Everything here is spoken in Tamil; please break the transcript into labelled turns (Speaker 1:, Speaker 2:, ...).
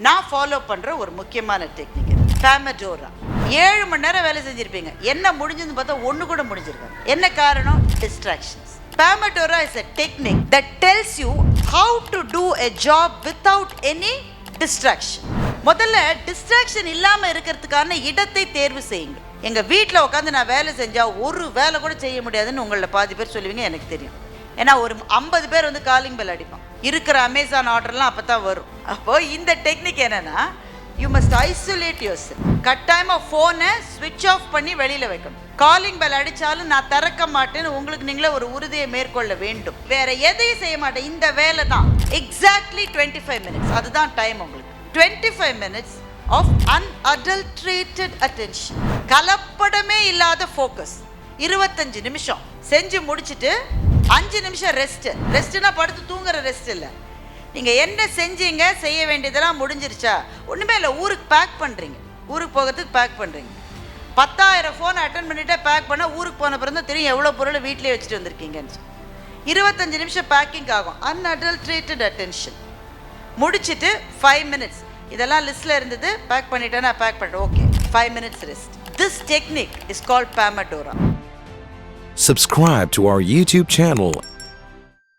Speaker 1: நான் ஃபாலோ பண்ணுற ஒரு முக்கியமான டெக்னிக் பாமடோரா. 7 மணி நேரம் வேலை செஞ்சுருப்பீங்க, என்ன முடிஞ்சதுன்னு பார்த்தா ஒன்று கூட முடிஞ்சிருக்காங்க. என்ன காரணம்? Distractions. Pomodoro is a technique that tells you how to do a job without any distraction. முதல்ல டிஸ்ட்ராக்ஷன் இல்லாமல் இருக்கிறதுக்கான இடத்தை தேர்வு செய்யுங்க. எங்கள் வீட்டில் உட்காந்து நான் வேலை செஞ்சால் ஒரு வேலை கூட செய்ய முடியாதுன்னு உங்களில் பாதி பேர் சொல்லுவீங்க, எனக்கு தெரியும். ஏன்னா ஒரு 50 பேர் வந்து காலிங் பெல் அடிப்பான். இருக்கிற அமேசான் ஆர்டர்லாம் அப்போ தான் வரும். அப்போது இந்த டெக்னிக் என்னென்னா, you must isolate your self. கட்டாயமாக ஃபோனை ஸ்விட்ச் ஆஃப் பண்ணி வெளியில் வைக்கணும். காலிங் பெல் அடித்தாலும் நான் திறக்க மாட்டேன்னு உங்களுக்கு நீங்களே ஒரு உறுதியை மேற்கொள்ள வேண்டும். வேற எதையும் செய்ய மாட்டேன், இந்த வேலை தான். எக்ஸாக்ட்லி 25 மினிட்ஸ், அதுதான் டைம் உங்களுக்கு. 25 மினிட்ஸ் ஆஃப் unadulterated attention. கலப்படமே இல்லாத ஃபோக்கஸ். 25 நிமிஷம் செஞ்சு முடிச்சுட்டு 5 நிமிஷம் ரெஸ்ட்னா படுத்து தூங்குற ரெஸ்ட் இல்லை. நீங்கள் என்ன செஞ்சீங்க, செய்ய வேண்டியதெல்லாம் முடிஞ்சிருச்சா? ஒன்றுமே இல்லை, ஊருக்கு பேக் பண்ணுறீங்க, ஊருக்கு போகிறதுக்கு பேக் பண்ணுறீங்க. 10,000 ஃபோனை அட்டன் பண்ணிவிட்டு பேக் பண்ணால் ஊருக்கு போன பிறகு தான் தெரியும் எவ்வளோ பொருளை வீட்டிலே வச்சுட்டு வந்திருக்கீங்கன்னு. 25 நிமிஷம் பேக்கிங் ஆகும். unadulterated attention முடிச்சுட்டு 5 மினிட்ஸ். இதெல்லாம் லிஸ்ட்டில் இருந்தது, பேக் பண்ணிட்டேன்னா பேக் பண்ணுறேன், okay, 5 minutes rest. This technique is called pomodoro.
Speaker 2: Subscribe to our YouTube channel